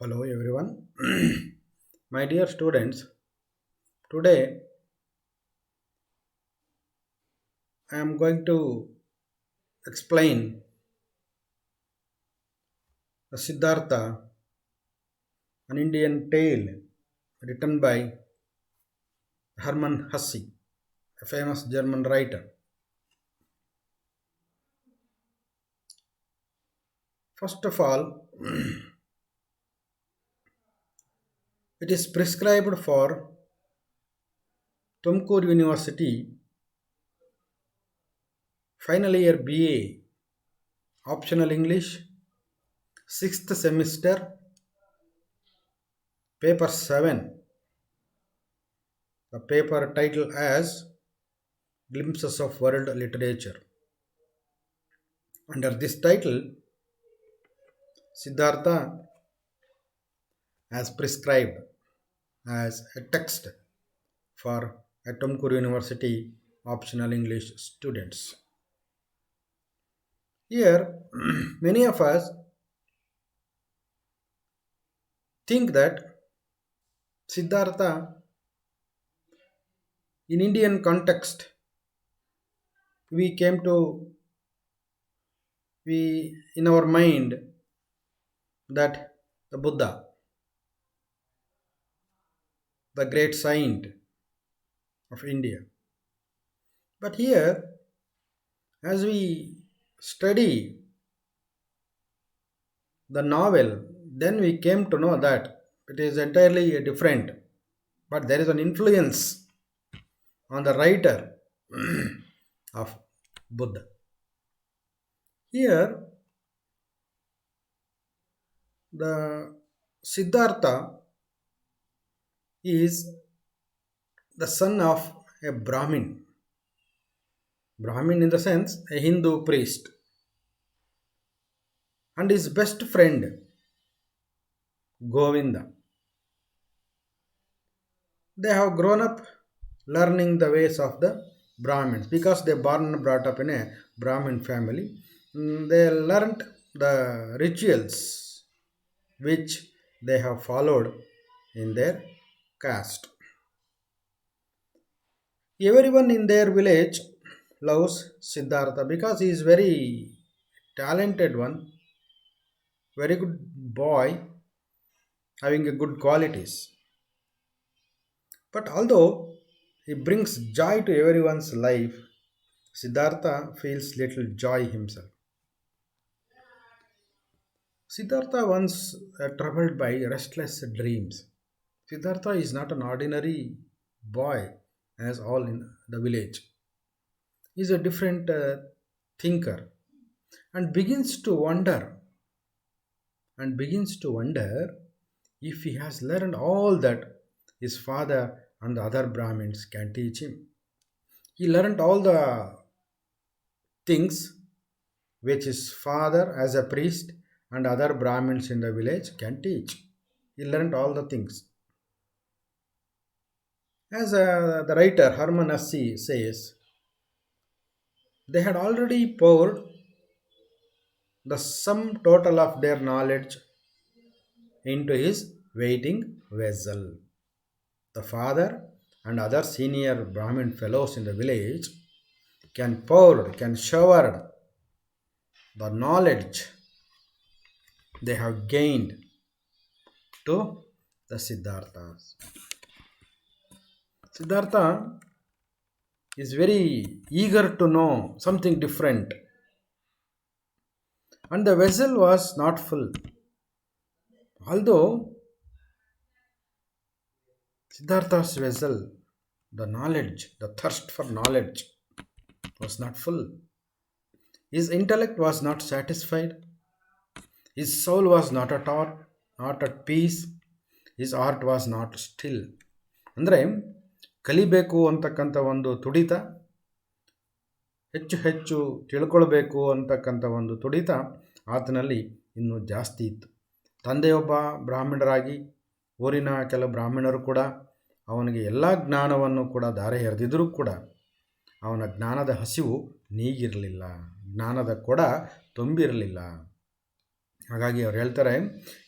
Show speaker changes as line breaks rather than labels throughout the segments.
Hello everyone. My dear students, today I am going to explain Siddhartha, an Indian tale written by Hermann Hesse, a famous German writer. First of all, it is prescribed for Tumkur University final year BA, optional English, 6th semester, paper 7. The paper title as Glimpses of World Literature. Under this title, Siddhartha as prescribed as a text for a Tumkur University optional English students. Here, many of us think that Siddhartha, in Indian context, we came to we in our mind that the Buddha, the great saint of India. But here, as we study the novel, then we came to know that it is entirely different. But there is an influence on the writer of Buddha. Here, the Siddhartha is the son of a Brahmin. Brahmin in the sense a Hindu priest. And his best friend, Govinda. They have grown up learning the ways of the Brahmins because they born and brought up in a Brahmin family. They learnt the rituals which they have followed in their caste. Everyone in their village loves Siddhartha because he is very talented one, very good boy, having a good qualities. But although he brings joy to everyone's life, Siddhartha feels little joy himself. Siddhartha once troubled by restless dreams. Siddhartha is not an ordinary boy as all in the village. He is a different thinker and begins to wonder if he has learned all that his father and the other Brahmins can teach him. He learned all the things which his father as a priest and other Brahmins in the village can teach. He learned all the things. As the writer Hermann Hesse says, they had already poured the sum total of their knowledge into his waiting vessel. The father and other senior Brahmin fellows in the village can shower the knowledge they have gained to the Siddharthas. Siddhartha is very eager to know something different, and the vessel was not full. Although Siddhartha's vessel, the knowledge, the thirst for knowledge, was not full. His intellect was not satisfied. His soul was not at peace. His heart was not still. ಅಂದರೆ ಕಲಿಬೇಕು ಅಂತಕ್ಕಂಥ ಒಂದು ತುಡಿತ, ಹೆಚ್ಚು ಹೆಚ್ಚು ತಿಳ್ಕೊಳ್ಬೇಕು ಅಂತಕ್ಕಂಥ ಒಂದು ತುಡಿತ ಆತನಲ್ಲಿ ಇನ್ನೂ ಜಾಸ್ತಿ ಇತ್ತು. ತಂದೆಯೊಬ್ಬ ಬ್ರಾಹ್ಮಣರಾಗಿ ಊರಿನ ಕೆಲ ಬ್ರಾಹ್ಮಣರು ಕೂಡ ಅವನಿಗೆ ಎಲ್ಲ ಜ್ಞಾನವನ್ನು ಕೂಡ ಧಾರೆ ಎರೆದಿದ್ದರೂ ಕೂಡ ಅವನ ಜ್ಞಾನದ ಹಸಿವು ನೀಗಿರಲಿಲ್ಲ, ಜ್ಞಾನದ ಕೊಡ ತುಂಬಿರಲಿಲ್ಲ. ಹಾಗಾಗಿ ಅವ್ರು ಹೇಳ್ತಾರೆ,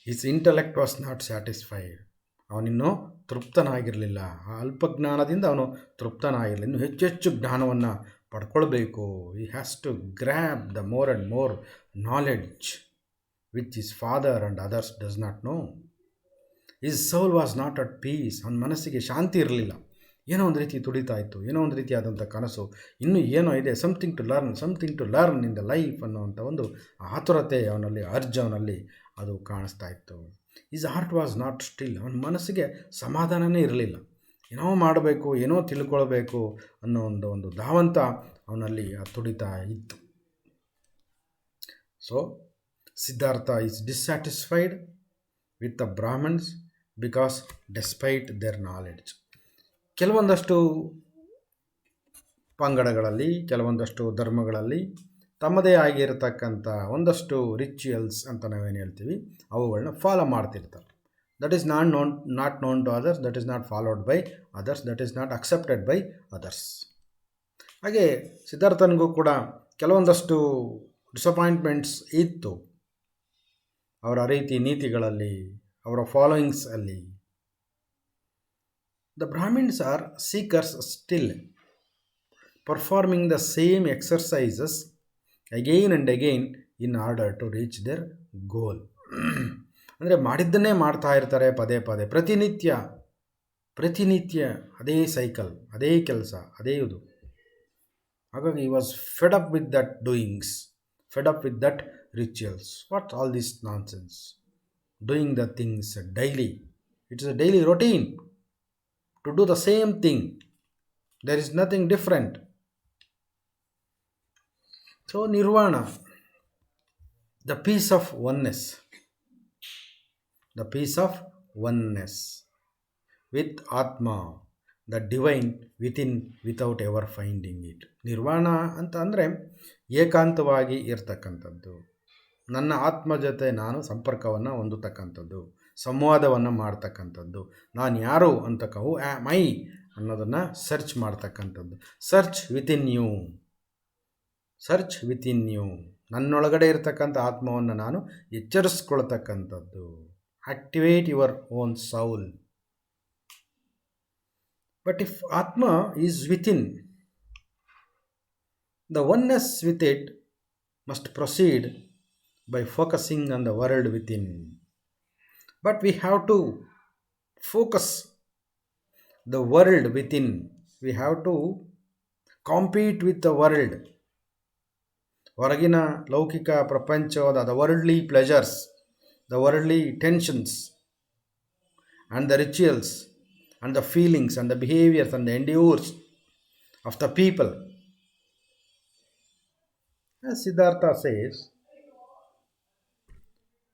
his intellect was not satisfied. ಅವನಿನ್ನೂ ತೃಪ್ತನಾಗಿರಲಿಲ್ಲ. ಆ ಅಲ್ಪ ಜ್ಞಾನದಿಂದ ಅವನು ತೃಪ್ತನಾಗಿರಲಿಲ್ಲ. ಇನ್ನು ಹೆಚ್ಚು ಹೆಚ್ಚು ಜ್ಞಾನವನ್ನು ಪಡ್ಕೊಳ್ಬೇಕು. ಈ has to grab the more and more knowledge which his father and others does not know. His soul was not at peace. ಅವನ ಮನಸ್ಸಿಗೆ ಶಾಂತಿ ಇರಲಿಲ್ಲ. ಏನೋ ಒಂದು ರೀತಿ ತುಡಿತಾ ಇತ್ತು, ಏನೋ ಒಂದು ರೀತಿಯಾದಂಥ ಕನಸು, ಇನ್ನೂ ಏನೋ ಇದೆ, something to learn in the life ಅನ್ನೋವಂಥ ಒಂದು ಆತುರತೆ ಅವನಲ್ಲಿ, ಅರ್ಜ್ ಅವನಲ್ಲಿ ಅದು ಕಾಣಿಸ್ತಾ ಇತ್ತು. His heart was not still. ಅವನ ಮನಸ್ಸಿಗೆ ಸಮಾಧಾನವೇ ಇರಲಿಲ್ಲ. ಏನೋ ಮಾಡಬೇಕು, ಏನೋ ತಿಳ್ಕೊಳ್ಬೇಕು ಅನ್ನೋ ಒಂದು ಧಾವಂತ ಅವನಲ್ಲಿ ತುಡಿತಾ ಇತ್ತು. So Siddhartha is dissatisfied with the Brahmins because despite their knowledge. ಕೆಲವೊಂದಷ್ಟು ಪಂಗಡಗಳಲ್ಲಿ, ಕೆಲವೊಂದಷ್ಟು ಧರ್ಮಗಳಲ್ಲಿ ತಮ್ಮದೇ ಆಗಿರತಕ್ಕಂಥ ಒಂದಷ್ಟು ರಿಚುವಲ್ಸ್ ಅಂತ ನಾವೇನು ಹೇಳ್ತೀವಿ, ಅವುಗಳನ್ನ ಫಾಲೋ ಮಾಡ್ತಿರ್ತಾರೆ. That is not known to others, that is not followed by others, that is not accepted by others. ಹಾಗೆ ಸಿದ್ಧಾರ್ಥನಿಗೂ ಕೂಡ ಕೆಲವೊಂದಷ್ಟು ಡಿಸಪಾಯಿಂಟ್ಮೆಂಟ್ಸ್ ಇತ್ತು ಅವರ ರೀತಿ ನೀತಿಗಳಲ್ಲಿ, ಅವರ ಫಾಲೋಯಿಂಗ್ಸ್ ಅಲ್ಲಿ. The Brahmins are seekers still, performing the same exercises again and again in order to reach their goal. ಅಂದರೆ ಮಾಡಿದ್ದನ್ನೇ ಮಾಡ್ತಾ ಇರ್ತಾರೆ ಪದೇ ಪದೇ, ಪ್ರತಿನಿತ್ಯ ಅದೇ ಸೈಕಲ್, ಅದೇ ಕೆಲಸ, ಅದೇ ಇದು. ಹಾಗಾಗಿ he was fed up with that doings, fed up with that rituals. What all this nonsense? Doing the things daily. It is a daily routine to do the same thing. There is nothing different. So nirvana, the peace of oneness, the peace of oneness with Atma, the divine within, without ever finding it. ನಿರ್ವಾಣ ಅಂತ ಅಂದರೆ ಏಕಾಂತವಾಗಿ ಇರ್ತಕ್ಕಂಥದ್ದು, ನನ್ನ ಆತ್ಮ ಜೊತೆ ನಾನು ಸಂಪರ್ಕವನ್ನು ಹೊಂದತಕ್ಕಂಥದ್ದು, ಸಂವಾದವನ್ನು ಮಾಡ್ತಕ್ಕಂಥದ್ದು, ನಾನು ಯಾರು ಅಂತ ಹೂ ಆಮ್ ಐ ಅನ್ನೋದನ್ನು ಸರ್ಚ್ ಮಾಡ್ತಕ್ಕಂಥದ್ದು. ಸರ್ಚ್ ವಿತಿನ್ ಯು, ನನ್ನೊಳಗಡೆ ಇರತಕ್ಕಂಥ ಆತ್ಮವನ್ನು ನಾನು ಎಚ್ಚರಿಸ್ಕೊಳ್ತಕ್ಕಂಥದ್ದು. Activate your own soul. But if atma is within, the oneness with it must proceed by focusing on the world within. But we have to focus the world within. We have to compete with the world. ಹೊರಗಿನ ಲೌಕಿಕ ಪ್ರಪಂಚವಾದ the worldly pleasures, the worldly tensions and the rituals and the feelings and the behaviors and the endeavors of the people. As Siddhartha says,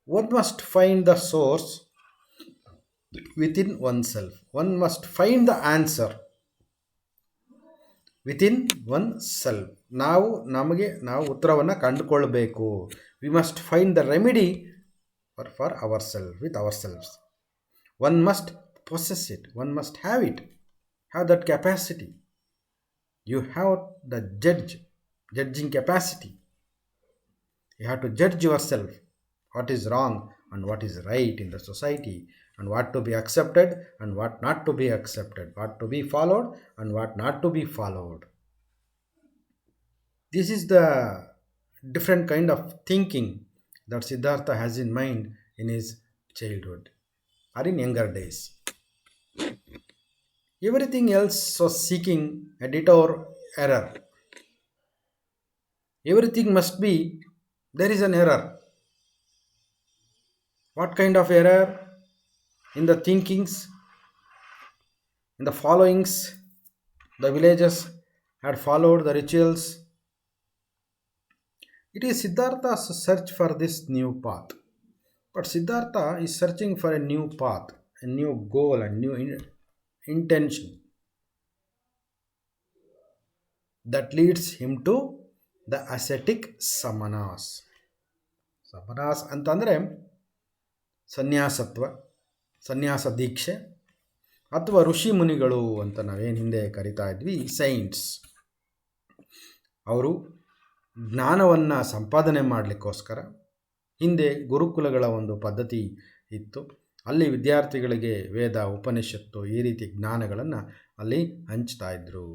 one must find the source within oneself. One must find the answer within oneself. ನಾವು ಉತ್ತರವನ್ನು ಕಂಡುಕೊಳ್ಬೇಕು. We must find the remedy for ourselves, with ourselves. One must possess it. One must have it. Have that capacity. You have the judging capacity. You have to judge yourself. What is wrong and what is right in the society, and what to be accepted and what not to be accepted, what to be followed and what not to be followed. This is the different kind of thinking that Siddhartha has in mind in his childhood or in younger days. Everything else was seeking a detour error. Everything must be, there is an error. What kind of error? In the thinkings, in the followings. The villagers had followed the rituals. It is Siddhartha's search for this new path. But Siddhartha is searching for a new path, a new goal and new intention that leads him to the ascetic samanas. Samanas ಅಂತಂದರೆ ಸನ್ಯಾಸತ್ವ, ಸನ್ಯಾಸ ದೀಕ್ಷೆ, ಅಥವಾ ಋಷಿ ಮುನಿಗಳು ಅಂತ ನಾವೇನು ಹಿಂದೆ ಕರಿತಾ ಇದ್ವಿ, ಸೈಂಟ್ಸ್. ಅವರು ಜ್ಞಾನವನ್ನು ಸಂಪಾದನೆ ಮಾಡಲಿಕ್ಕೋಸ್ಕರ, ಹಿಂದೆ ಗುರುಕುಲಗಳ ಒಂದು ಪದ್ಧತಿ ಇತ್ತು. ಅಲ್ಲಿ ವಿದ್ಯಾರ್ಥಿಗಳಿಗೆ ವೇದ, ಉಪನಿಷತ್ತು ಈ ರೀತಿ ಜ್ಞಾನಗಳನ್ನು ಅಲ್ಲಿ ಹಂಚ್ತಾ ಇದ್ದರು.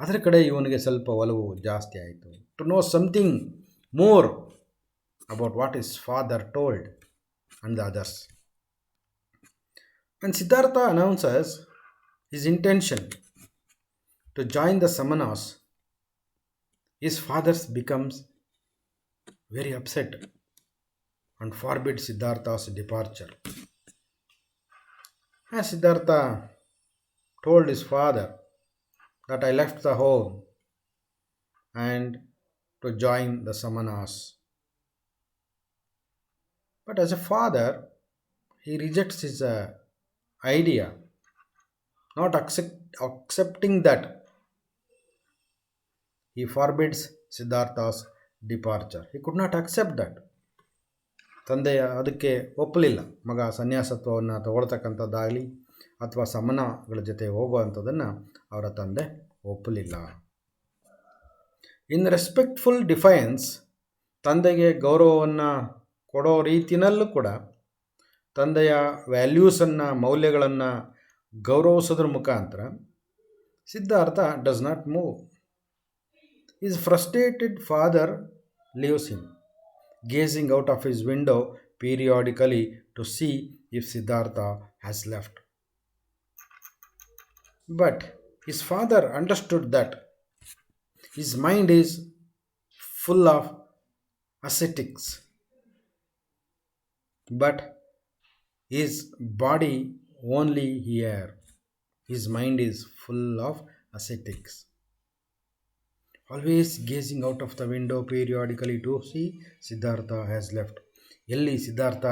ಅದರ ಕಡೆ ಇವನಿಗೆ ಸ್ವಲ್ಪ ಒಲವು ಜಾಸ್ತಿ ಆಯಿತು. To know something more about what his father told and the others. When Siddhartha announces his intention to join the Samanas, his father becomes very upset and forbids Siddhartha's departure. As Siddhartha told his father that I left the home and to join the Samanas. But as a father, he rejects his idea, not accepting that. He forbids Siddhartha's departure. He could not accept that. ತಂದೆಯ ಅದಕ್ಕೆ ಒಪ್ಪಲಿಲ್ಲ. ಮಗ ಸನ್ಯಾಸತ್ವವನ್ನು ತಗೊಳ್ತಕ್ಕಂಥದ್ದಾಗಲಿ ಅಥವಾ ಸಮನಗಳ ಜೊತೆ ಹೋಗುವಂಥದ್ದನ್ನು ಅವರ ತಂದೆ ಒಪ್ಪಲಿಲ್ಲ. ಇನ್ respectful defines, ತಂದೆಗೆ ಗೌರವವನ್ನು ಕೊಡೋ ರೀತಿಯಲ್ಲೂ ಕೂಡ ತಂದೆಯ ವ್ಯಾಲ್ಯೂಸನ್ನು, ಮೌಲ್ಯಗಳನ್ನು ಗೌರವಿಸೋದ್ರ ಮುಖಾಂತರ Siddhartha does not move. His frustrated father leaves him, gazing out of his window periodically to see if Siddhartha has left. But his father understood that his mind is full of ascetics, but his body only here. His mind is full of ascetics. Always gazing out of the window periodically to see Siddhartha has left. ಎಲ್ಲಿ ಸಿದ್ಧಾರ್ಥ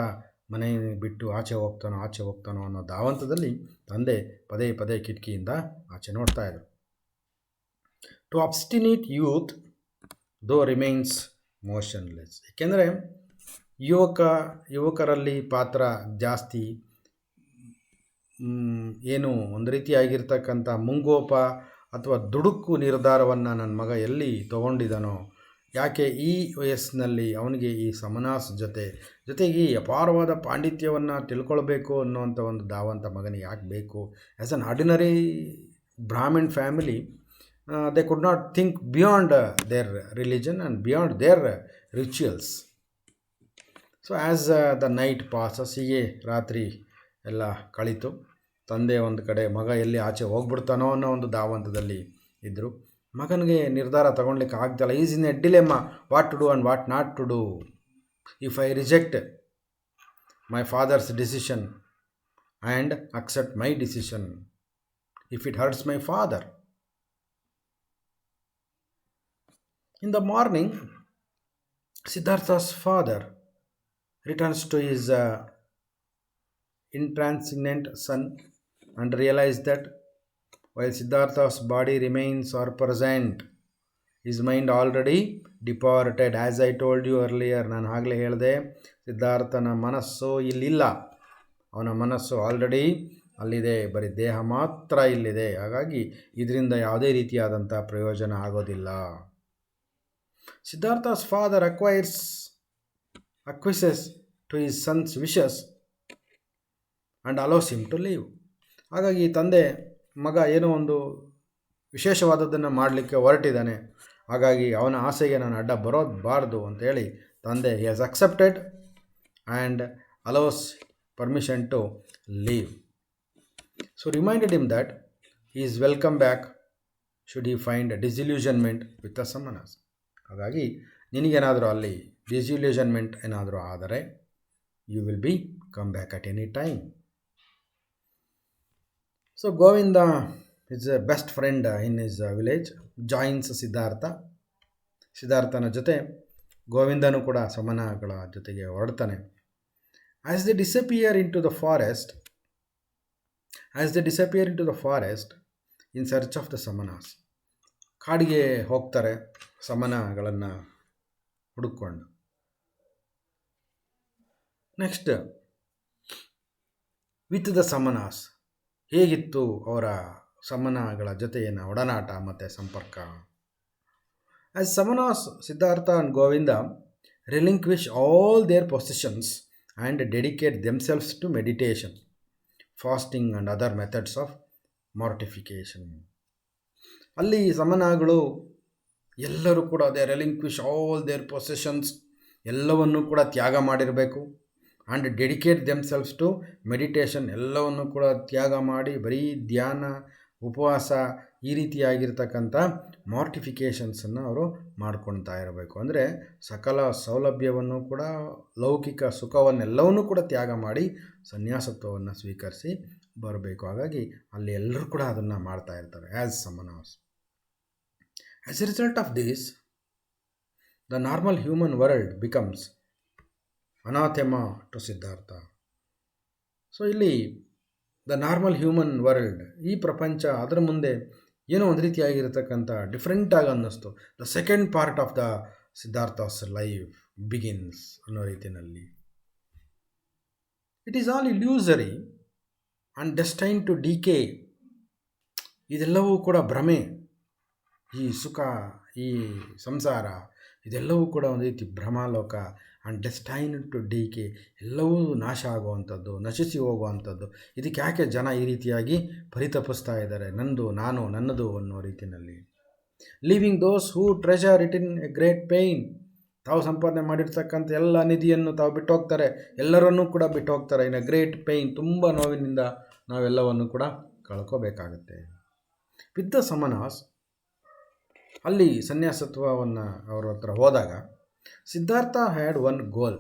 ಮನೆ ಬಿಟ್ಟು ಆಚೆ ಹೋಗ್ತಾನೋ ಅನ್ನೋ ಧಾವಂತದಲ್ಲಿ ತಂದೆ ಪದೇ ಪದೇ ಕಿಟಕಿಯಿಂದ ಆಚೆ ನೋಡ್ತಾ ಇದ್ರು. ಟು ಅಬ್ಸ್ಟಿನೇಟ್ ಯೂತ್ ದೋ ರಿಮೈನ್ಸ್ ಮೋಷನ್ಲೆಸ್. ಏಕೆಂದರೆ ಯುವಕರಲ್ಲಿ ಪಾತ್ರ ಜಾಸ್ತಿ ಏನು ಒಂದು ರೀತಿಯಾಗಿರ್ತಕ್ಕಂಥ ಮುಂಗೋಪ ಅಥವಾ ದುಡುಕು ನಿರ್ಧಾರವನ್ನು ನನ್ನ ಮಗ ಎಲ್ಲಿ ತೊಗೊಂಡಿದ್ದಾನೋ, ಯಾಕೆ ಈ ವಯಸ್ಸಿನಲ್ಲಿ ಅವನಿಗೆ ಈ ಸಮನಾಸ್ ಜೊತೆಗೆ ಈ ಅಪಾರವಾದ ಪಾಂಡಿತ್ಯವನ್ನು ತಿಳ್ಕೊಳ್ಬೇಕು ಅನ್ನೋವಂಥ ಒಂದು ಧಾವಂತ ಮಗನಿಗೆ ಯಾಕೆ ಬೇಕು? As an ordinary Brahmin family, they could not think beyond their religion and beyond their rituals. So as the night passes, ಹೀಗೆ ರಾತ್ರಿ ಎಲ್ಲ ಕಳೀತು. ತಂದೆ ಒಂದು ಕಡೆ, ಮಗ ಎಲ್ಲಿ ಆಚೆ ಹೋಗ್ಬಿಡ್ತಾನೋ ಅನ್ನೋ ಒಂದು ಧಾವಂತದಲ್ಲಿ ಇದ್ದರು. ಮಗನಿಗೆ ನಿರ್ಧಾರ ತಗೊಳ್ಲಿಕ್ಕೆ ಆಗ್ತಿಲ್ಲ. Is in a dilemma, what to do and what not to do. If I reject my father's decision and accept my decision, if it hurts my father. In the morning, Siddhartha's father returns to his intransigent son and realizes that while Siddhartha's body remains or present, his mind already departed. As I told you earlier, ನಾನು ಆಗಲೇ ಹೇಳಿದೆ, ಸಿದ್ಧಾರ್ಥನ ಮನಸ್ಸು ಇಲ್ಲಿಲ್ಲ. ಅವನ ಮನಸ್ಸು already ಅಲ್ಲಿದೆ, ಬರೀ ದೇಹ ಮಾತ್ರ ಇಲ್ಲಿದೆ. ಹಾಗಾಗಿ ಇದರಿಂದ ಯಾವುದೇ ರೀತಿಯಾದಂಥ ಪ್ರಯೋಜನ ಆಗೋದಿಲ್ಲ. Siddhartha's father acquiesces to his son's wishes and allows him to leave. ಹಾಗಾಗಿ ತಂದೆ, ಮಗ ಏನೋ ಒಂದು ವಿಶೇಷವಾದದ್ದನ್ನು ಮಾಡಲಿಕ್ಕೆ ಹೊರಟಿದ್ದಾನೆ, ಹಾಗಾಗಿ ಅವನ ಆಸೆಗೆ ನಾನು ಅಡ್ಡ ಬರೋದಬಾರ್ದು ಅಂತೇಳಿ ತಂದೆ he has accepted and allows permission to leave. So reminded him that he is welcome back should he find a disillusionment with the samanas. ಹಾಗಾಗಿ ನಿನಗೇನಾದರೂ ಅಲ್ಲಿ ಡಿಸಿಲ್ಯೂಷನ್ಮೆಂಟ್ ಏನಾದರೂ ಆದರೆ, you will be come back at any time. So Govinda, is a best friend in his village, joins Siddhartha. ಸಿದ್ಧಾರ್ಥನ ಜೊತೆ ಗೋವಿಂದನೂ ಕೂಡ ಸಮನಗಳ ಜೊತೆಗೆ ಹೊರಡ್ತಾನೆ. As they disappear into the forest in search of the Samanas. ಕಾಡಿಗೆ ಹೋಗ್ತಾರೆ ಸಮನಗಳನ್ನು ಹುಡುಕೊಂಡು. ನೆಕ್ಸ್ಟ್, ವಿತ್ ದ ಸಮನಾಸ್, ಹೇಗಿತ್ತು ಅವರ ಸಮನಗಳ ಜೊತೆಗಿನ ಒಡನಾಟ ಮತ್ತು ಸಂಪರ್ಕ? As Samanas, Siddhartha and Govinda relinquish all their possessions and dedicate themselves to meditation, fasting and other methods of mortification. ಅಲ್ಲಿ ಸಮನಾಗಳು ಎಲ್ಲರೂ ಕೂಡ they relinquish all their possessions, ಎಲ್ಲವನ್ನೂ ಕೂಡ ತ್ಯಾಗ ಮಾಡಿರಬೇಕು. And dedicate themselves to meditation, ಎಲ್ಲವನ್ನು ಕೂಡ ತ್ಯಾಗ ಮಾಡಿ ಬರೀ ಧ್ಯಾನ, ಉಪವಾಸ ಈ ರೀತಿಯಾಗಿರ್ತಕ್ಕಂಥ ಮಾರ್ಟಿಫಿಕೇಷನ್ಸನ್ನು ಅವರು ಮಾಡ್ಕೊಳ್ತಾ ಇರಬೇಕು. ಅಂದರೆ ಸಕಲ ಸೌಲಭ್ಯವನ್ನು ಕೂಡ, ಲೌಕಿಕ ಸುಖವನ್ನೆಲ್ಲವನ್ನೂ ಕೂಡ ತ್ಯಾಗ ಮಾಡಿ ಸನ್ಯಾಸತ್ವವನ್ನು ಸ್ವೀಕರಿಸಿ ಬರಬೇಕು. ಹಾಗಾಗಿ ಅಲ್ಲಿ ಎಲ್ಲರೂ ಕೂಡ ಅದನ್ನು ಮಾಡ್ತಾ ಇರ್ತಾರೆ as ಸಮನಾಸ್. As a result of this, the normal human world becomes anathema to Siddhartha. So ಇಲ್ಲಿ ದ ನಾರ್ಮಲ್ ಹ್ಯೂಮನ್ ವರ್ಲ್ಡ್, ಈ ಪ್ರಪಂಚ ಅದರ ಮುಂದೆ ಏನೋ ಒಂದು ರೀತಿಯಾಗಿರತಕ್ಕಂಥ ಡಿಫ್ರೆಂಟಾಗಿ ಅನ್ನಿಸ್ತು. The second part of the Siddhartha's life begins ಅನ್ನೋ ರೀತಿಯಲ್ಲಿ. It is all illusory and destine to decay. ಇದೆಲ್ಲವೂ ಕೂಡ ಭ್ರಮೆ. ಈ ಸುಖ, ಈ ಸಂಸಾರ ಇದೆಲ್ಲವೂ ಕೂಡ ಒಂದು ರೀತಿ ಭ್ರಮಾಲೋಕ. ಆ್ಯಂಡ್ ಡೆಸ್ಟೈನ್ ಟು ಡಿಕೆ, ಎಲ್ಲವೂ ನಾಶ ಆಗುವಂಥದ್ದು, ನಶಿಸಿ ಹೋಗುವಂಥದ್ದು. ಇದಕ್ಕೆ ಯಾಕೆ ಜನ ಈ ರೀತಿಯಾಗಿ ಪರಿತಪಿಸ್ತಾ ಇದ್ದಾರೆ, ನಂದು, ನಾನು, ನನ್ನದು ಅನ್ನೋ ರೀತಿಯಲ್ಲಿ. Living those who treasure it in a great pain. ತಾವು ಸಂಪಾದನೆ ಮಾಡಿರ್ತಕ್ಕಂಥ ಎಲ್ಲ ನಿಧಿಯನ್ನು ತಾವು ಬಿಟ್ಟು ಹೋಗ್ತಾರೆ, ಎಲ್ಲರನ್ನೂ ಕೂಡ ಬಿಟ್ಟು ಹೋಗ್ತಾರೆ. ಇನ್ ಎ ಗ್ರೇಟ್ ಪೇಯ್ನ್, ತುಂಬ ನೋವಿನಿಂದ ನಾವೆಲ್ಲವನ್ನು ಕೂಡ ಕಳ್ಕೋಬೇಕಾಗತ್ತೆ. ವಿತ್ ದ ಸಮನಾಸ್, ಅಲ್ಲಿ ಸನ್ಯಾಸತ್ವವನ್ನು ಅವರ ಹತ್ರ ಹೋದಾಗ Siddhartha had one goal,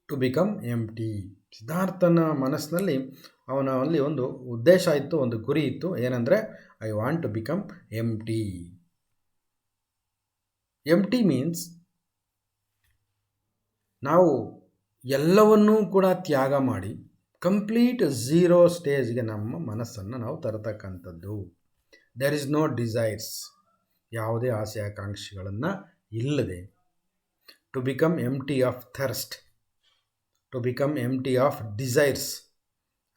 to become empty. ಸಿದ್ಧಾರ್ಥನ ಮನಸ್ಸಿನಲ್ಲಿ ಅವನಲ್ಲಿ ಒಂದು ಉದ್ದೇಶ ಇತ್ತು, ಒಂದು ಗುರಿ ಇತ್ತು. ಏನಂದರೆ I want to become empty. Empty means ನಾವು ಎಲ್ಲವನ್ನೂ ಕೂಡ ತ್ಯಾಗ ಮಾಡಿ ಕಂಪ್ಲೀಟ್ ಝೀರೋ ಸ್ಟೇಜ್ಗೆ ನಮ್ಮ ಮನಸ್ಸನ್ನು ನಾವು ತರತಕ್ಕಂಥದ್ದು. ದೇರ್ ಇಸ್ ನೋ ಡಿಸೈರ್ಸ್, ಯಾವುದೇ ಆಸೆ ಆಕಾಂಕ್ಷೆಗಳನ್ನು ಇಲ್ಲದೆ. To become empty of thirst, to become empty of desires,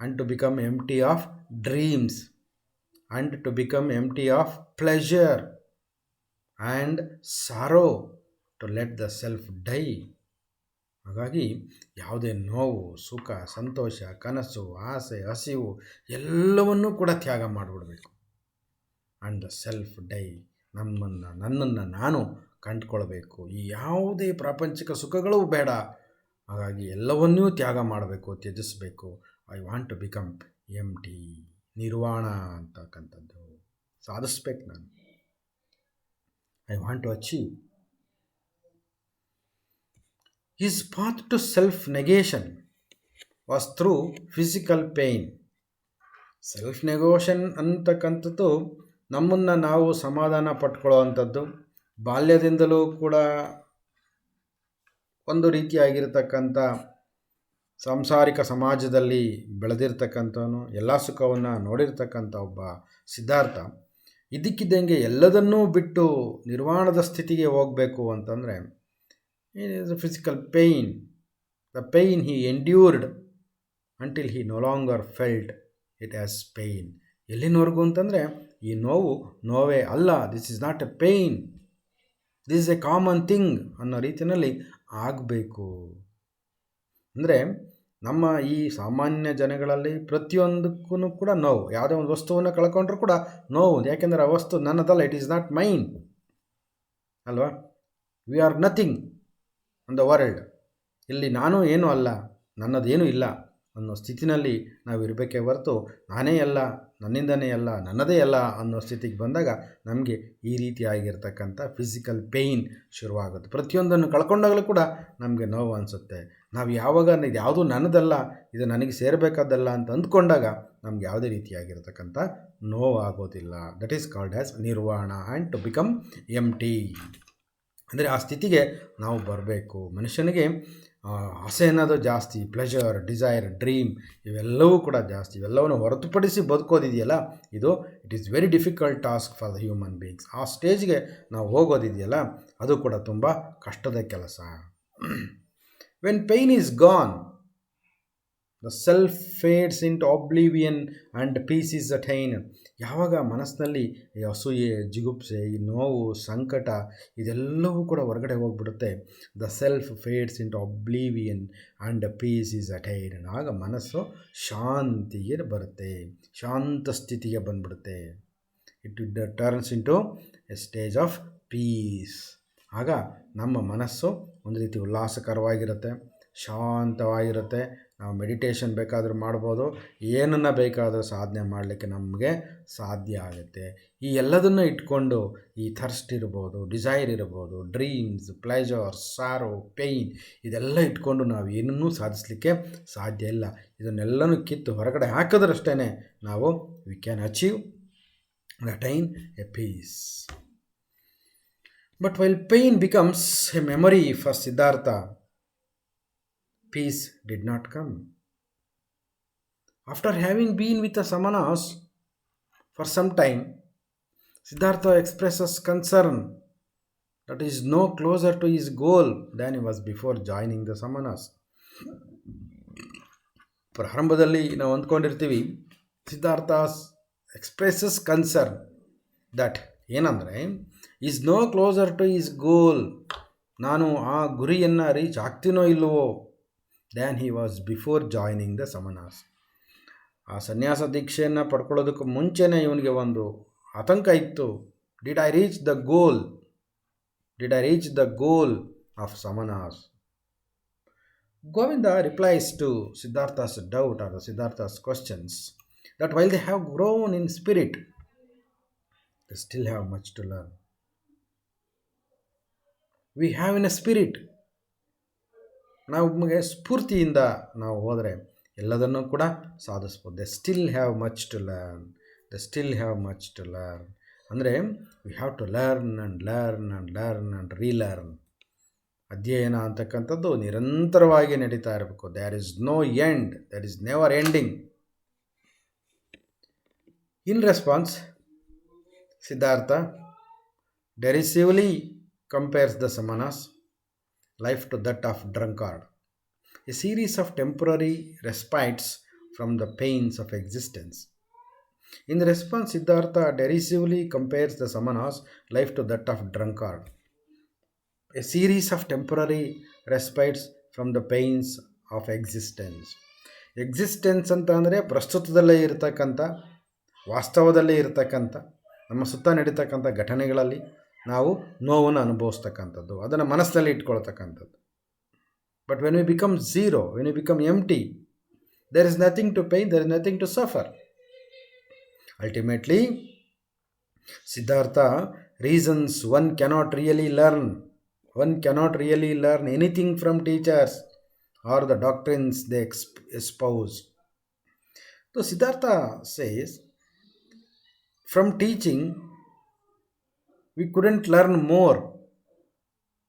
and to become empty of dreams, and to become empty of pleasure and sorrow, to let the self die. ಹಾಗಾಗಿ ಯಾವುದೇ ನೋವು, ಸುಖ, ಸಂತೋಷ, ಕನಸು, ಆಸೆ, ಹಸಿವು ಎಲ್ಲವನ್ನೂ ಕೂಡ ತ್ಯಾಗ ಮಾಡಿಬಿಡಬೇಕು. ಆ್ಯಂಡ್ ದ ಸೆಲ್ಫ್ ಡೈ, ನನ್ನನ್ನು ನಾನು ಕಂಡುಕೊಳ್ಬೇಕು. ಈ ಯಾವುದೇ ಪ್ರಾಪಂಚಿಕ ಸುಖಗಳೂ ಬೇಡ. ಹಾಗಾಗಿ ಎಲ್ಲವನ್ನೂ ತ್ಯಾಗ ಮಾಡಬೇಕು, ತ್ಯಜಿಸಬೇಕು. I want to become empty, ನಿರ್ವಾಣ ಅಂತಕ್ಕಂಥದ್ದು ಸಾಧಿಸ್ಬೇಕು ನಾನು. I want to achieve. His path to self-negation was through physical pain. Self-negation ಅಂತಕ್ಕಂಥದ್ದು ನಮ್ಮನ್ನು ನಾವು ಸಮಾಧಾನ ಪಟ್ಕೊಳ್ಳುವಂಥದ್ದು. ಬಾಲ್ಯದಿಂದಲೂ ಕೂಡ ಒಂದು ರೀತಿಯಾಗಿರ್ತಕ್ಕಂಥ ಸಾಂಸಾರಿಕ ಸಮಾಜದಲ್ಲಿ ಬೆಳೆದಿರ್ತಕ್ಕಂಥವನು, ಎಲ್ಲ ಸುಖವನ್ನು ನೋಡಿರ್ತಕ್ಕಂಥ ಒಬ್ಬ ಸಿದ್ಧಾರ್ಥ ಇದಕ್ಕಿದ್ದಂಗೆ ಎಲ್ಲದನ್ನೂ ಬಿಟ್ಟು ನಿರ್ವಾಣದ ಸ್ಥಿತಿಗೆ ಹೋಗಬೇಕು ಅಂತಂದರೆ it is a physical pain. The pain he endured until he no longer felt it as pain. ಎಲ್ಲಿನವರೆಗೂ ಅಂತಂದರೆ ಈ ನೋವೇ ಅಲ್ಲ, this is not A pain, this is A common thing ಅನ್ನೋ ರೀತಿಯಲ್ಲಿ ಆಗಬೇಕು. ಅಂದರೆ ನಮ್ಮ ಈ ಸಾಮಾನ್ಯ ಜನಗಳಲ್ಲಿ ಪ್ರತಿಯೊಂದಕ್ಕೂ ಕೂಡ ನೋವು, ಯಾವುದೇ ಒಂದು ವಸ್ತುವನ್ನು ಕಳ್ಕೊಂಡ್ರೂ ಕೂಡ ನೋವು. ಯಾಕೆಂದರೆ ಆ ವಸ್ತು ನನ್ನದಲ್ಲ, ಇಟ್ ಈಸ್ ನಾಟ್ ಮೈನ್ ಅಲ್ವಾ. We are nothing on the world. ಇಲ್ಲಿ ನಾನು ಏನೂ ಅಲ್ಲ, ನನ್ನದೇನೂ ಇಲ್ಲ ಅನ್ನೋ ಸ್ಥಿತಿನಲ್ಲಿ ನಾವು ಇರಬೇಕೇ ಹೊರತು ನಾನೇ ಅಲ್ಲ, ನನ್ನಿಂದನೇ ಅಲ್ಲ, ನನ್ನದೇ ಅಲ್ಲ ಅನ್ನೋ ಸ್ಥಿತಿಗೆ ಬಂದಾಗ ನಮಗೆ ಈ ರೀತಿಯಾಗಿರ್ತಕ್ಕಂಥ ಫಿಸಿಕಲ್ ಪೇಯ್ನ್ ಶುರುವಾಗುತ್ತೆ. ಪ್ರತಿಯೊಂದನ್ನು ಕಳ್ಕೊಂಡಾಗಲೂ ಕೂಡ ನಮಗೆ ನೋವು ಅನಿಸುತ್ತೆ. ನಾವು ಯಾವಾಗ ಇದು ಯಾವುದೂ ನನ್ನದಲ್ಲ, ಇದು ನನಗೆ ಸೇರಬೇಕಾದಲ್ಲ ಅಂತ ಅಂದ್ಕೊಂಡಾಗ ನಮ್ಗೆ ಯಾವುದೇ ರೀತಿಯಾಗಿರ್ತಕ್ಕಂಥ ನೋವು ಆಗೋದಿಲ್ಲ. That is called as nirvana and to become empty. ಅಂದರೆ ಆ ಸ್ಥಿತಿಗೆ ನಾವು ಬರಬೇಕು. ಮನುಷ್ಯನಿಗೆ ಆಸೆ ಅನ್ನೋದು ಜಾಸ್ತಿ, ಪ್ಲೆಷರ್, ಡಿಸೈರ್, ಡ್ರೀಮ್ ಇವೆಲ್ಲವೂ ಕೂಡ ಜಾಸ್ತಿ. ಇವೆಲ್ಲವನ್ನು ಹೊರತುಪಡಿಸಿ ಬದುಕೋದಿದೆಯಲ್ಲ, ಇದು it is very difficult task for the human beings. ಆ ಸ್ಟೇಜ್ಗೆ ನಾವು ಹೋಗೋದಿದೆಯಲ್ಲ, ಅದು ಕೂಡ ತುಂಬ ಕಷ್ಟದ ಕೆಲಸ. When pain is gone, the self fades into oblivion and peace is attain. ಯಾವಾಗ ಮನಸ್ಸಿನಲ್ಲಿ ಈ ಅಸೂಯೆ, ಜಿಗುಪ್ಸೆ, ಈ ನೋವು, ಸಂಕಟ ಇದೆಲ್ಲವೂ ಕೂಡ ಹೊರಗಡೆ ಹೋಗ್ಬಿಡುತ್ತೆ. The self fades into oblivion and peace is attain. ಆಗ ಮನಸ್ಸು ಶಾಂತಿಗೆ ಬರುತ್ತೆ, ಶಾಂತ ಸ್ಥಿತಿಗೆ ಬಂದ್ಬಿಡುತ್ತೆ. It turns into a stage of peace. ಆಗ ನಮ್ಮ ಮನಸ್ಸು ಒಂದು ರೀತಿ ಉಲ್ಲಾಸಕರವಾಗಿರುತ್ತೆ, ಶಾಂತವಾಗಿರುತ್ತೆ. ನಾವು ಮೆಡಿಟೇಷನ್ ಬೇಕಾದರೂ ಮಾಡ್ಬೋದು, ಏನನ್ನು ಬೇಕಾದರೂ ಸಾಧನೆ ಮಾಡಲಿಕ್ಕೆ ನಮಗೆ ಸಾಧ್ಯ ಆಗುತ್ತೆ. ಈ ಎಲ್ಲದನ್ನು ಇಟ್ಕೊಂಡು ಈ ಥರ್ಸ್ಟ್ ಇರ್ಬೋದು, ಡಿಸೈರ್ ಇರ್ಬೋದು, ಡ್ರೀಮ್ಸ್, ಪ್ಲೆಜರ್, ಸಾರೋ, ಪೇಯ್ನ್ ಇದೆಲ್ಲ ಇಟ್ಕೊಂಡು ನಾವು ಏನನ್ನೂ ಸಾಧಿಸಲಿಕ್ಕೆ ಸಾಧ್ಯ ಇಲ್ಲ. ಇದನ್ನೆಲ್ಲನೂ ಕಿತ್ತು ಹೊರಗಡೆ ಹಾಕಿದ್ರಷ್ಟೇ ನಾವು we can achieve and attain a peace. But while pain becomes a memory for Siddhartha, peace did not come. After having been with the Samanas for some time, Siddhartha expresses concern that he is no closer to his goal than he was before joining the Samanas. ಪ್ರಾರಂಭದಲ್ಲಿ ನಾವು ಅಂದ್ಕೊಂಡಿರ್ತೀವಿ Siddhartha expresses concern that ಏನಂದರೆ his no closer to his goal, ನಾನು ಆ ಗುರಿಯನ್ನು reach ಆಗ್ತೀನೋ ಇಲ್ಲವೋ than he was before joining the Samanas. ಆ ಸನ್ಯಾಸ ದೀಕ್ಷೆಯನ್ನು ಪಡ್ಕೊಳ್ಳೋದಕ್ಕೆ ಮುಂಚೆನೇ ಇವನಿಗೆ ಒಂದು ಆತಂಕ ಇತ್ತು. Did I reach the goal, did I reach the goal of Samanas? Govinda replies to Siddhartha's doubt or Siddhartha's questions that while they have grown in spirit, they still have much to learn. We have in a spirit. ನಮಗೆ ಸ್ಫೂರ್ತಿಯಿಂದ ನಾವು ಹೋದರೆ ಎಲ್ಲದನ್ನೂ ಕೂಡ ಸಾಧಿಸ್ಬೋದು. They still have much to learn, they still have much to learn ಅಂದರೆ we have to learn and learn and learn and relearn. ಅಧ್ಯಯನ ಅಂತಕ್ಕಂಥದ್ದು ನಿರಂತರವಾಗಿ ನಡೀತಾ ಇರಬೇಕು. There is no end, there is never ending. In response, Siddhartha derisively compares the samanas life to that of drunkard, a series of temporary respites from the pains of existence. In response, Siddhartha derisively compares the samanas life to that of drunkard, a series of temporary respites from the pains of existence. Existence ಅಂತ ಅಂದರೆ ಪ್ರಸ್ತುತದಲ್ಲೇ ಇರತಕ್ಕಂಥ, ವಾಸ್ತವದಲ್ಲೇ ಇರತಕ್ಕಂಥ, ನಮ್ಮ ಸುತ್ತ ನಡೀತಕ್ಕಂಥ ಘಟನೆಗಳಲ್ಲಿ ನಾವು ನೋವನ್ನು ಅನುಭವಿಸ್ತಕ್ಕಂಥದ್ದು, ಅದನ್ನು ಮನಸ್ಸಿನಲ್ಲಿ ಇಟ್ಕೊಳ್ತಕ್ಕಂಥದ್ದು. But when we become zero, when we become empty, there is nothing to pain, there is nothing to suffer. Ultimately Siddhartha reasons one cannot really learn anything from teachers or the doctrines they espouse. So Siddhartha says, from teaching we couldn't learn more.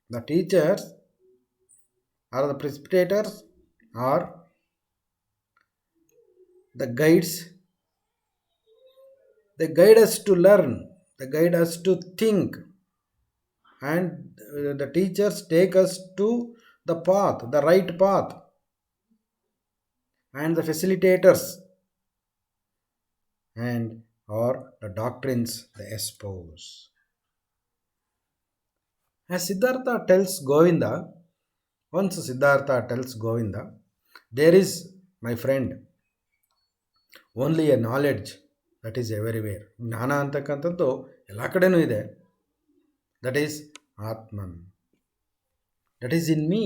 The teachers or the precipitators or the guides, they guide us to learn, they guide us to think, and the teachers take us to the path, the right path, and the facilitators and or the doctrines they espouse. As Siddhartha tells Govinda, once Siddhartha tells Govinda, there is, my friend, only a knowledge that is everywhere. ಜ್ಞಾನ ಅಂತಕ್ಕಂಥದ್ದು ಎಲ್ಲ ಕಡೆನೂ ಇದೆ. That is atman, that is in me,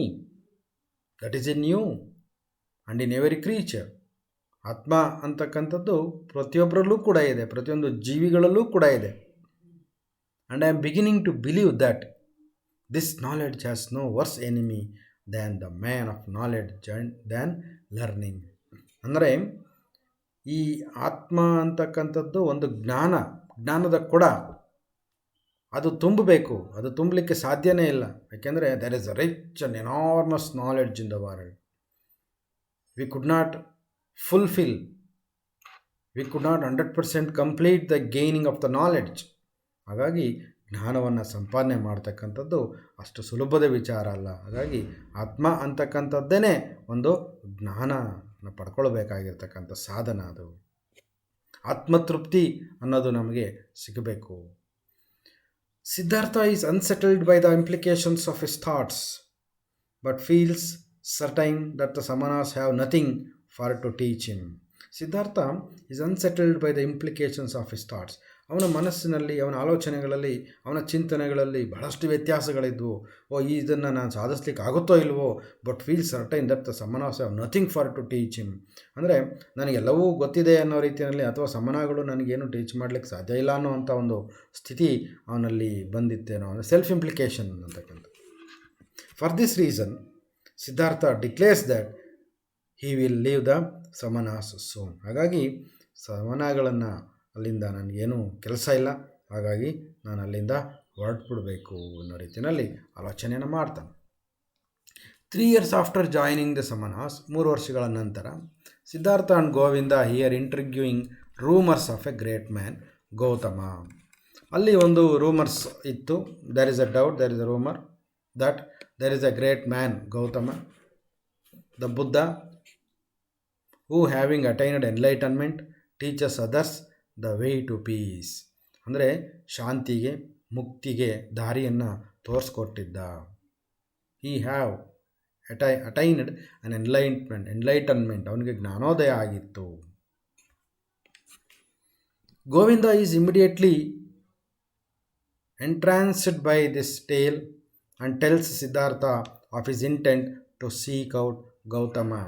that is in you and in every creature. ಆತ್ಮ ಅಂತಕ್ಕಂಥದ್ದು ಪ್ರತಿಯೊಬ್ಬರಲ್ಲೂ ಕೂಡ ಇದೆ, ಪ್ರತಿಯೊಂದು ಜೀವಿಗಳಲ್ಲೂ ಕೂಡ ಇದೆ. And I am beginning to believe that this knowledge has no worse enemy than the man of knowledge and than learning. ಅಂದರೆ ಈ ಆತ್ಮ ಅಂತಕ್ಕಂಥದ್ದು ಒಂದು ಜ್ಞಾನದ ಕೊಡ. ಅದು ತುಂಬಬೇಕು, ಅದು ತುಂಬಲಿಕ್ಕೆ ಸಾಧ್ಯನೇ ಇಲ್ಲ. ಯಾಕೆಂದರೆ there is a rich and enormous knowledge in the world. We could not fulfill, we could not 100% complete the gaining of the knowledge. ಹಾಗಾಗಿ ಜ್ಞಾನವನ್ನು ಸಂಪಾದನೆ ಮಾಡ್ತಕ್ಕಂಥದ್ದು ಅಷ್ಟು ಸುಲಭದ ವಿಚಾರ ಅಲ್ಲ. ಹಾಗಾಗಿ ಆತ್ಮ ಅಂತಕ್ಕಂಥದ್ದೇನೆ ಒಂದು ಜ್ಞಾನ ಪಡ್ಕೊಳ್ಬೇಕಾಗಿರ್ತಕ್ಕಂಥ ಸಾಧನ ಅದು. ಆತ್ಮತೃಪ್ತಿ ಅನ್ನೋದು ನಮಗೆ ಸಿಗಬೇಕು. Siddhartha is unsettled by the implications of his thoughts but feels certain that the Samanas have nothing for to teach him. Siddhartha is unsettled by the implications of his thoughts. ಅವನ ಮನಸ್ಸಿನಲ್ಲಿ, ಅವನ ಆಲೋಚನೆಗಳಲ್ಲಿ, ಅವನ ಚಿಂತನೆಗಳಲ್ಲಿ ಬಹಳಷ್ಟು ವ್ಯತ್ಯಾಸಗಳಿದ್ವು. ಇದನ್ನು ನಾನು ಸಾಧಿಸ್ಲಿಕ್ಕೆ ಆಗುತ್ತೋ ಇಲ್ವೋ, but feel certain that the Samanas have nothing for to teach him. ಅಂದರೆ ನನಗೆಲ್ಲವೂ ಗೊತ್ತಿದೆ ಅನ್ನೋ ರೀತಿಯಲ್ಲಿ, ಅಥವಾ ಸಮನಾಗಳು ನನಗೇನು ಟೀಚ್ ಮಾಡಲಿಕ್ಕೆ ಸಾಧ್ಯ ಇಲ್ಲ ಅನ್ನೋ ಒಂದು ಸ್ಥಿತಿ ಅವನಲ್ಲಿ ಬಂದಿತ್ತೇನೋ, ಅಂದರೆ ಸೆಲ್ಫ್ ಇಂಪ್ಲಿಕೇಶನ್ ಅಂತಕ್ಕಂಥ. For this reason Siddhartha declares that he will leave the Samanas soon. ಹಾಗಾಗಿ ಸಮನಾಗಳನ್ನು ಅಲ್ಲಿಂದ ನನಗೇನು ಕೆಲಸ ಇಲ್ಲ, ಹಾಗಾಗಿ ನಾನು ಅಲ್ಲಿಂದ ಹೊರಟುಬಿಡಬೇಕು ಅನ್ನೋ ರೀತಿಯಲ್ಲಿ ಆಲೋಚನೆಯನ್ನು ಮಾಡ್ತಾನೆ. 3 years after joining the Samanas, 3 ವರ್ಷಗಳ ನಂತರ Siddhartha and Govinda hear intriguing rumours of a great man Gautama. ಅಲ್ಲಿ ಒಂದು ರೂಮರ್ಸ್ ಇತ್ತು. There is a doubt, there is a rumour that there is a great man Gautama the Buddha who having attained enlightenment teaches others the way to peace. ಅಂದರೆ ಶಾಂತಿಗೆ, ಮುಕ್ತಿಗೆ ದಾರಿಯನ್ನು ತೋರಿಸ್ಕೊಟ್ಟಿದ್ದ. he have attained an enlightenment, ಅವನಿಗೆ ಜ್ಞಾನೋದಯ ಆಗಿತ್ತು. Govinda is immediately entranced by this tale and tells Siddhartha of his intent to seek out Gautama.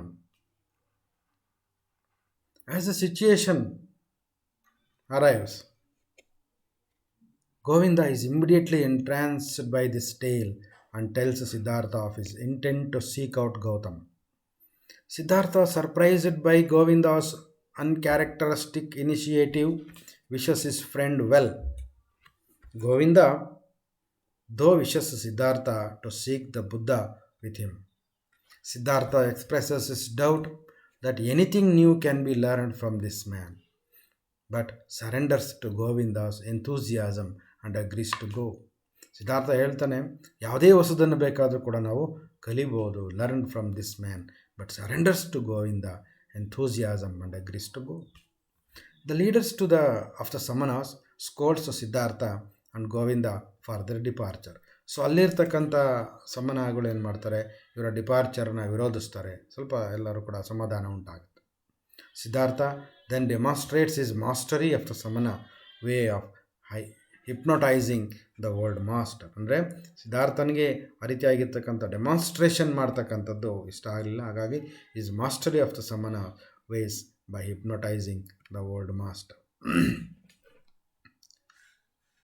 As the situation arrives, Govinda is immediately entranced by this tale and tells Siddhartha of his intent to seek out Gautama. Siddhartha, surprised by Govinda's uncharacteristic initiative, wishes his friend well. Govinda, though, wishes Siddhartha to seek the Buddha with him. Siddhartha expresses his doubt that anything new can be learned from this man, but surrenders to Govinda's enthusiasm and agrees to go. Siddhartha ಹೇಳ್ತಾನೆ, ಯಾವುದೇ ಹೊಸದನ್ನು ಬೇಕಾದರೂ ಕೂಡ ನಾವು ಕಲಿಬೋದು, learn from this man, but surrenders to Govinda enthusiasm and agrees to go. The leaders of the Samanas scolds Siddhartha and Govinda for their departure. So ಅಲ್ಲಿರ್ತಕ್ಕಂಥ ಸಮನಾಗಳು ಏನು ಮಾಡ್ತಾರೆ, ಇವರ ಡಿಪಾರ್ಚರ್ನ ವಿರೋಧಿಸ್ತಾರೆ. ಸ್ವಲ್ಪ ಎಲ್ಲರೂ ಕೂಡ ಅಸಮಾಧಾನ ಉಂಟಾಗುತ್ತೆ. Siddhartha then demonstrates his mastery of the Samana way of hypnotising the world master. ಅಂದರೆ ಸಿದ್ಧಾರ್ಥನಿಗೆ ಆ ರೀತಿಯಾಗಿರ್ತಕ್ಕಂಥ ಡೆಮಾನ್ಸ್ಟ್ರೇಷನ್ ಮಾಡ್ತಕ್ಕಂಥದ್ದು ಇಷ್ಟ ಆಗಲಿಲ್ಲ. ಹಾಗಾಗಿ his mastery of the Samana ways by hypnotising the world master.